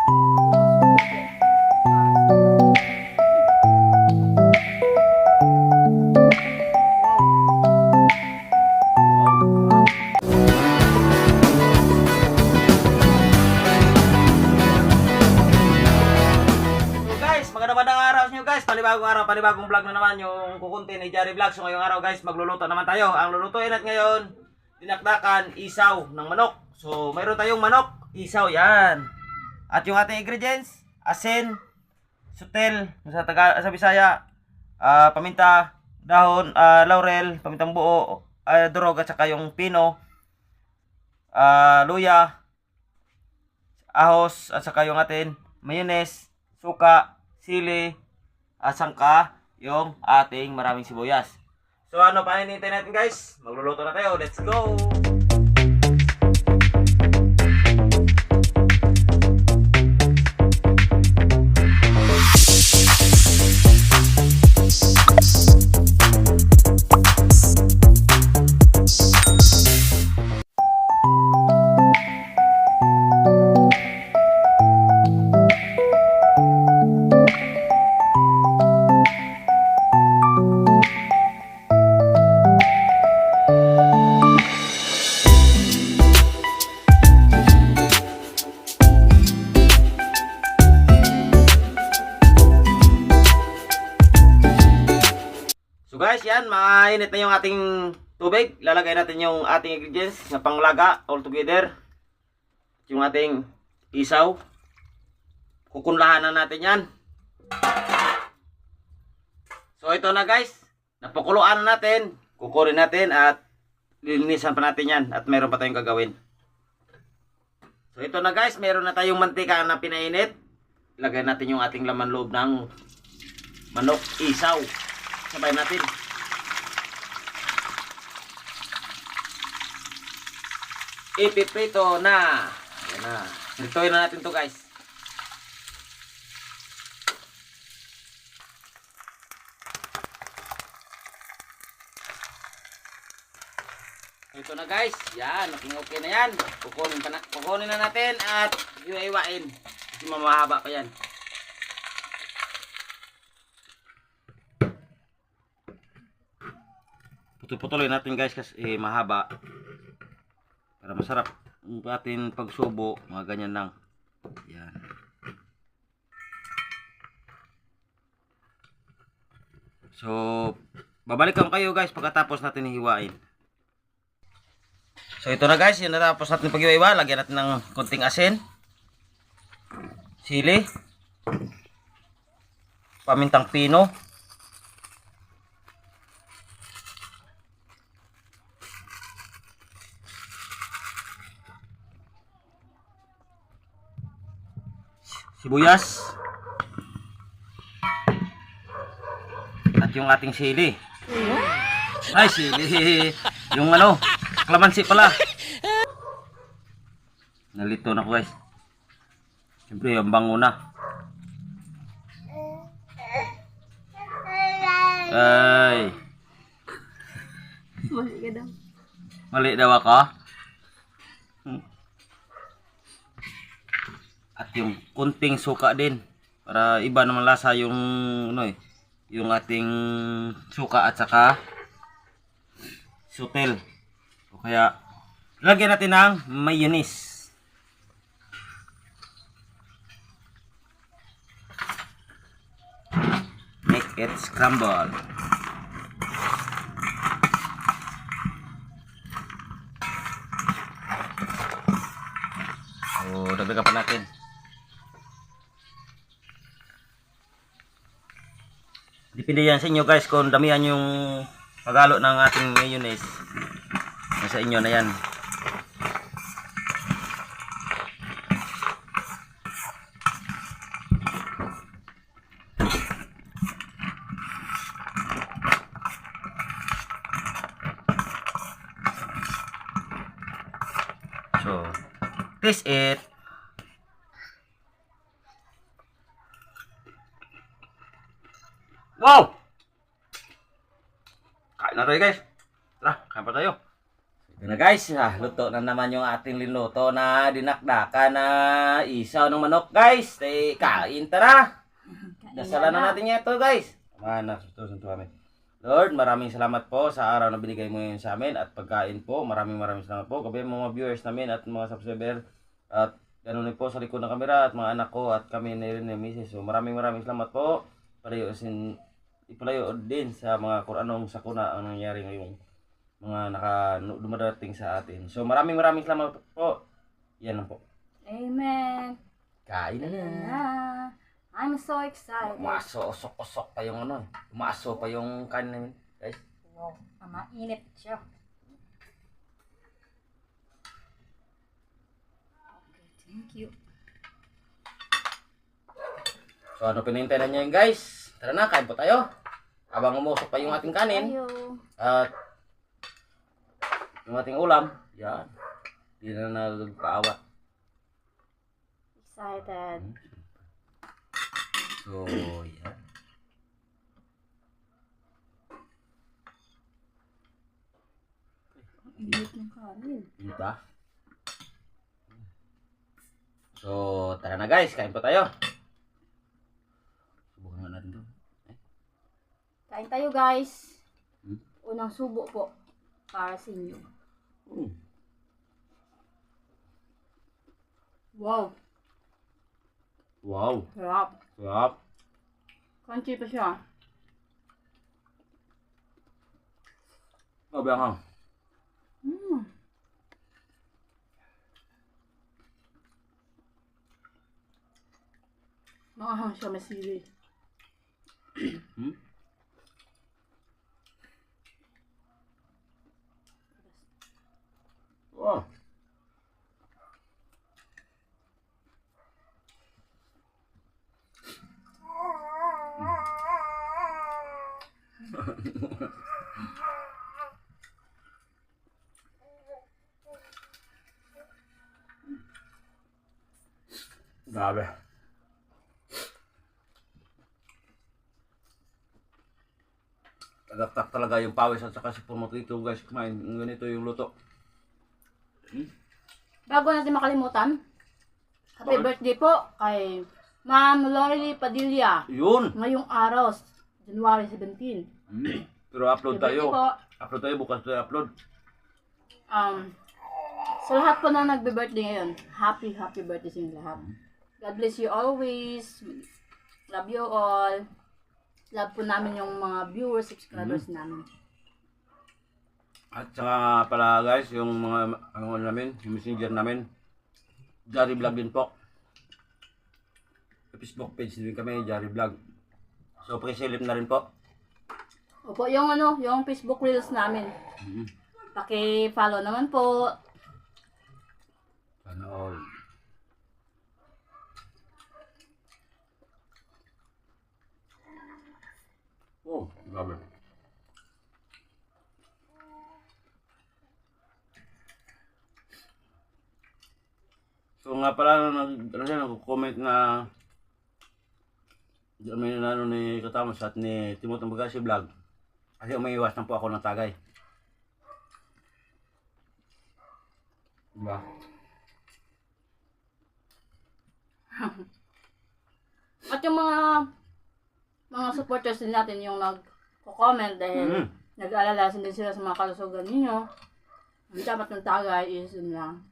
Magandang araw sa inyo guys, panibagong araw, panibagong vlog na naman yung kukunti ni Jerry Vlog. So ngayong araw guys, magluluto naman tayo. Ang lulutuin natin ngayon, dinakdakan, isaw ng manok. So mayroon tayong manok, isaw yan. At yung ating ingredients, asin, sutel, sa Bisaya, paminta, dahon, laurel, pamintang buo, durog at saka yung pino, luya, ahos at saka yung atin, mayonnaise, suka, sili, at sangka yung ating maraming sibuyas. So ano pa hinihintay natin guys? Magluluto na tayo. Let's go! So guys, yan, mainit na yung ating tubig. Lalagay natin yung ating ingredients na panglaga all together. Yung ating isaw. Kukunlahan na natin yan. So ito na guys, napakuluan na natin. Kukurin natin at lilinisan pa natin yan. At meron pa tayong gagawin. So ito na guys, meron na tayong mantika na pinainit. Ilagay natin yung ating laman loob ng manok isaw. Sabay natin. Ipiprito na. Ayan na. Pritoin na natin to guys. Ito na guys. Yan. Okay na yan. Kukunin na natin at iwa-iwain. Kasi mamahaba pa yan. Putuloy natin guys kasi mahaba para masarap yung ating pagsubo, mga ganyan lang. Yan. So babalikan kayo guys pagkatapos natin hiwain. So ito na guys, yung natapos natin pag-iwa, lagyan natin ng konting asin, sili, pamintang pino, sibuyas, at yung ating sili. Ay, sili. Yung ano, kalamansi pala. Nalito na ko guys. Siyempre, yung bango na. Ay. Mali ka daw. Mali daw ako. At yung kunting suka din para iba naman lasa yung ano yung ating suka at saka sutel. O kaya lagyan natin ng mayonnaise. Make it scramble. So dagdagan pa natin. Depende yan sa inyo guys kung damihan yung paghalo ng ating mayonnaise. Nasa inyo na yan. So, taste it. Wow! Kain na tayo guys. Tara, kain pa tayo. Ito na guys, luto na naman yung ating linuto na dinakdakan na isaw ng manok guys. Kain tara. Dasalan na natin ito guys. Mana, susunod kami. Lord, maraming salamat po sa araw na binigay mo yun sa amin at pagkain po. Maraming salamat po. Kabi mga viewers namin at mga subscriber at ganun po sa likod ng kamera at mga anak ko at kami na rin ni Mrs. So maraming salamat po. Ipalayo din sa mga kung anong sakuna ang nangyari ngayong mga dumadating sa atin. So maraming salamat po. Yan lang po. Amen. Kain na. I'm so excited. Umaso-osok pa yung ano. Umaso pa yung kanin namin. Guys. Wow, mainit siya. Okay, thank you. So ano pinintay na nyo yun guys? Tara na, kain po tayo. Habang umusok pa yung ating kanin. At yung ating ulam. Yan. Hindi na nagpaawa. Excited. So, yan. Init ng kanin. Diba? So, tara na guys, kain po tayo. Subukan nga natin to. Kain tayo guys. Hmm? Unang subo po para sa inyo. Wow. Wow. Sarap. Sarap. Crunchy pa siya. Sabi ang Maahang siya masili. Wow. Grabe. Tagaktak talaga yung pawis at saka si Purmo dito guys. Kumain. Ganito yung luto. Bago natin makalimutan, happy birthday po kay Ma'am Lorely Padilla. Yun. Ngayong araw, January 17. Pero upload Happy tayo. birthday po. Upload tayo. Bukas tayo upload. Sa lahat po na nagbe-birthday ngayon, happy birthday sa inyo lahat. God bless you always. Love you all. Love po namin yung mga viewers, subscribers namin. At saka pala guys, yung mga ano namin, yung messenger namin, Jari Vlog din po. Sa Facebook page din kami, Jari Vlog. So pakisilip na rin po. Opo, yung Facebook reels namin. Paki-follow naman po. Sana all. Oh, grabe. So nga pala nag-comment na may nanano ni Katamos at ni Timotong Bagasi Vlog. Kasi umiiwas lang po ako ng tagay. Diba? At yung mga supporters din natin yung nag-comment dahil nag-aalala din sila sa mga kalusugan ninyo. Ang dapat ng tagay is yun lang.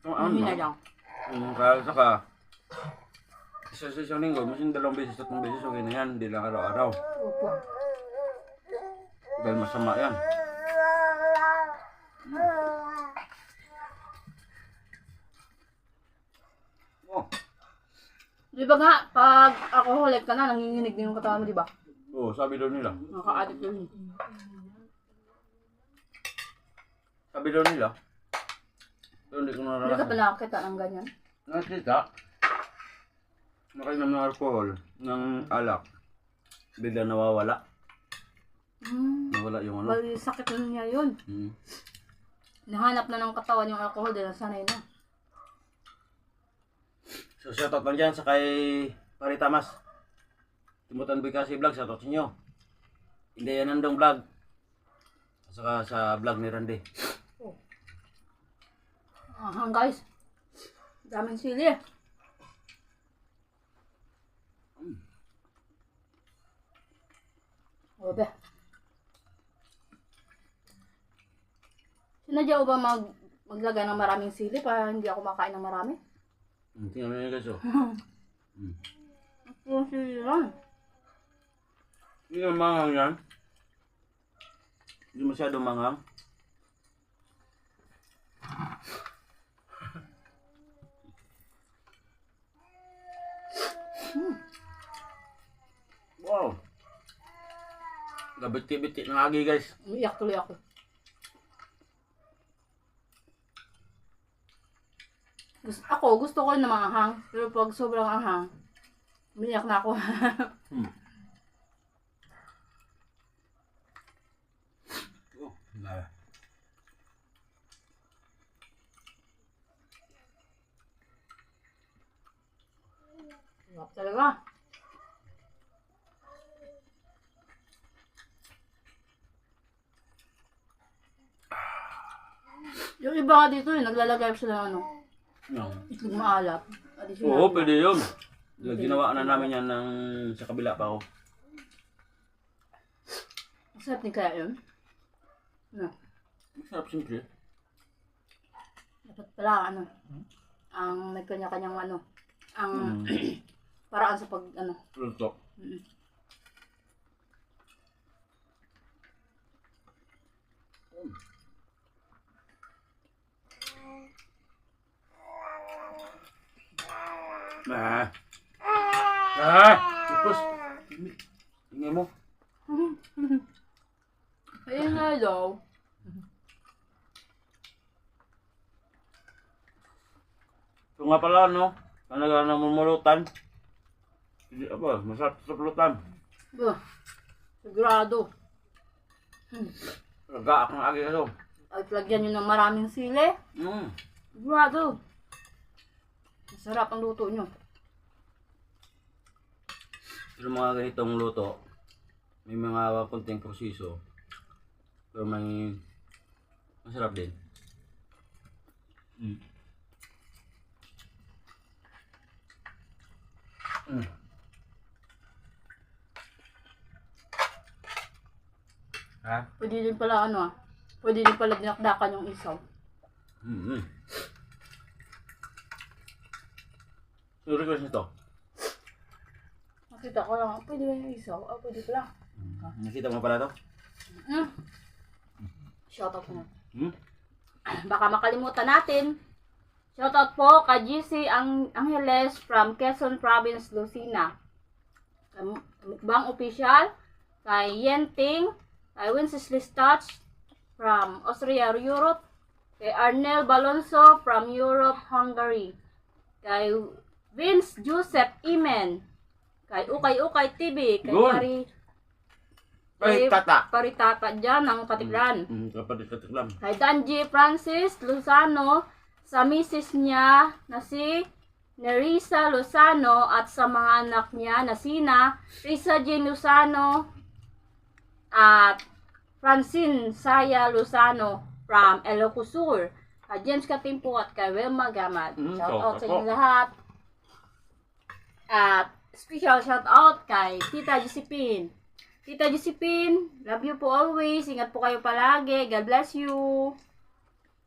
Humina lang. Kaya saka, isa sa isang linggo, minsan 2 beses, 3 beses, okay na yan, hindi lang araw-araw. Opo. Dahil masama yan. Oh. Di ba nga, pag alcoholic ka na, nanginginig din yung katawan mo, di ba? Oo, sabi daw nila. Nakaka-addict yun. Sabi daw nila. Pero hindi ko Hindi ka naranasan. pa nakakita ng ganyan? Nakita. Nakainom ng alcohol, ng alak. Bigla nawawala. Nawala yung ano. Bali, sakit na niya yun. Nahanap na ng katawan yung alcohol dahil sanay na. So shoutout lang dyan sa kay Pare Tamas. Timutan Bikasi Vlog, shoutout sa inyo. Hindi yan nandong vlog. At saka sa vlog ni Randy. Ahang guys. Daming sili. Obe. Sinadya ko ba maglagay ng maraming sili para hindi ako makain ng marami? Tingnan mo yun guys, oh. Yung sili lang. Hindi naman manghang yan. Hindi masyadong manghang. Wow. Gabiti-biti ng agi guys. Umiyak tuloy ako. Gusto ko na maanghang. Pero pag sobrang anghang, umiyak na ako. Oh, nah. Sarap talaga. Yung iba nga dito naglalagay sila ng ano, itlog maalap. Oo, pwede yun. Ginawa na namin yan sa kabila pa ako. Masarap din kaya yun? No. Masarap simple. Dapat pala ang may kanya-kanyang ang paraan sa pag Luto. Ipos. Tingnan mo. Ayun nga daw. Ito nga pala, no? Talaga namumulutan. Hindi, masarap sa pulutan. Sigurado. Raga akong agi ka Ay, lagyan nyo ng maraming sili. Sigurado. Masarap ang luto nyo. Pero mga ganitong luto, may mga konting proseso. Pero may masarap din. Ha? Pwede din pala pwede din pala dinakdakan yung isaw. Sino request nito? Nakita ko lang, pwede ba yung isaw? Pwede pala. Nakita mo pala to? Shoutout na. Baka makalimutan natin. Shoutout po kay GC Angeles from Quezon Province, Lucena. Mukbang Official. Kay Yenting. Kay Wenceslas Touch from Austria, Europe. Kay Arnel Balonso from Europe, Hungary. Kay Vince Joseph Imen. Kay Ukay TV. Kay Paritata dyan ng Patiklan. Patiklan. Kay Danji Francis Lozano, sa misis niya na si Nerissa Lozano at sa mga anak niya na sina Risa Jean Lozano at Francine Saya Lozano from Ilocosur. Kay James Katimpo at kay Wilma Gamad. Shout out sa inyo lahat. At special shout out kay Tita Josephine. Tita Josephine, love you po always. Ingat po kayo palagi. God bless you.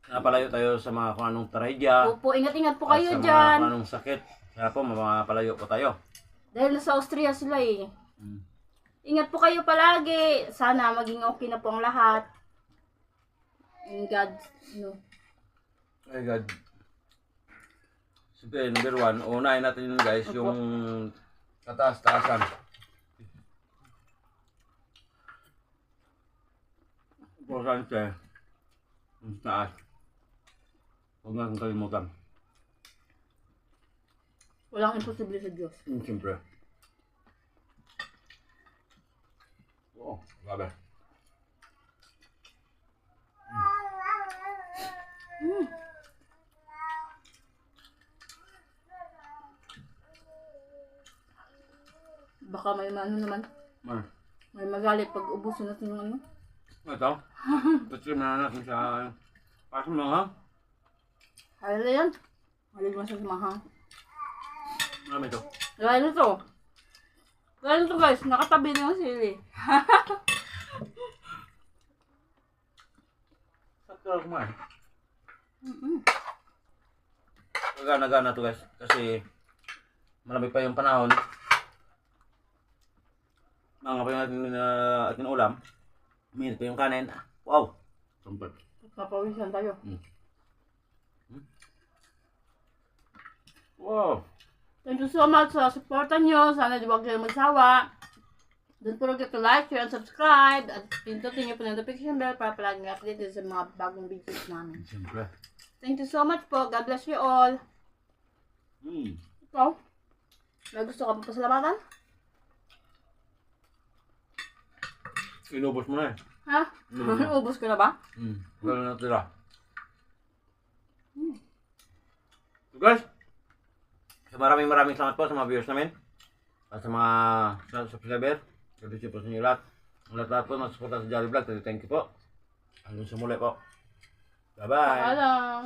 Napalayo tayo sa mga kung anong traidya. Opo, ingat-ingat po kayo sa mga dyan. kung anong sakit. Kaya po, mapalayo po tayo. Dahil nasa Austria sila eh. Ingat po kayo palagi. Sana maging okay na po ang lahat. In God, Ay God. Siyempre, number one, unahin natin yun guys, Opo. yung kataas-taasan. Importante, yung taas. Huwag natin kalimutan. walang imposible sa Diyos. Siyempre. Oo, grabe. Baka may naman. Man. May magalit pag ubusin natin yung ano. Ito? Tatrim na natin sa pasok mo ha? Ano yan? Malig mo sa mahang. Marami ito. Gaya nito. Gaya nito guys, nakatabi na yung sili. Sakto lang kumain. Gana-gana to guys. Kasi malamig pa yung panahon. Mga pa yung ating ulam. Minit pa yung kanin. Wow! Sampal. Papawisan tayo. Wow! Thank you so much sa suporta nyo. Sana di wag kayo magsawa. Don't forget to like, share, and subscribe. At pindutin nyo po ng notification bell para palagi updated sa mga bagong videos namin. Siyempre. Thank you so much po. God bless you all. Ikaw? May gusto ka pa pasalamatan? Inubos mo na eh. Ha? Ubus ko na ba? Gano'n na tira. So guys, so maraming salamat po sa mga viewers namin. At sa mga subscriber. Kasi po sa inyo lahat. Ang lahat po nasuporta sa Jolly Vlog. Thank you po. Hanggang sa muli po. Bye-bye. Paalam.